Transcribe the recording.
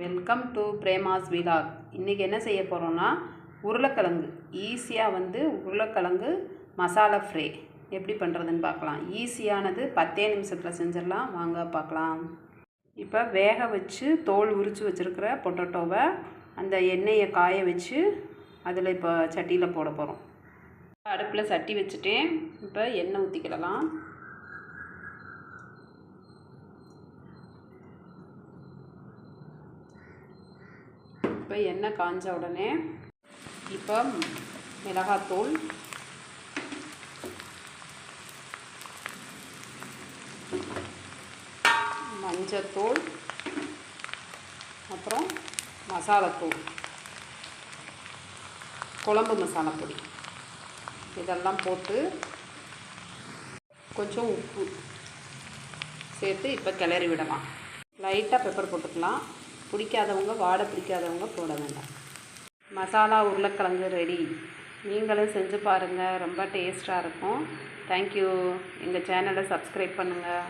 Welcome to Prema's vlog. இன்றைக்கி என்ன செய்ய போகிறோன்னா உருளைக்கிழங்கு ஈஸியாக உருளைக்கிழங்கு மசாலா ஃப்ரை எப்படி பண்ணுறதுன்னு பார்க்கலாம். ஈஸியானது 10 நிமிஷத்தில் செஞ்சிடலாம். வாங்க பார்க்கலாம். இப்போ வேக வச்சு தோல் உரித்து வச்சுருக்கிற பொட்டேட்டோவை அந்த எண்ணெயை காய வச்சு அதில் இப்போ சட்டியில் போட போகிறோம். அடுப்பில் சட்டி வச்சுட்டேன். இப்போ எண்ணெய் ஊற்றிக்கிடலாம். இப்போ எண்ணெய் காஞ்ச உடனே இப்போ மிளகாத்தூள், மஞ்சத்தூள், அப்புறம் மசாலாத்தூள், குழம்பு மசாலா பொடி இதெல்லாம் போட்டு கொஞ்சம் உப்பு சேர்த்து இப்போ கிளறி விடலாம். லைட்டாக பெப்பர் போட்டுக்கலாம். பிடிக்காதவங்க, வாடை பிடிக்காதவங்க போட வேண்டாம். மசாலா உருளைக்கிழங்கு ரெடி. நீங்களும் செஞ்சு பாருங்கள். ரொம்ப டேஸ்ட்டாக இருக்கும். தேங்க்யூ. எங்கள் சேனலை சப்ஸ்கிரைப் பண்ணுங்கள்.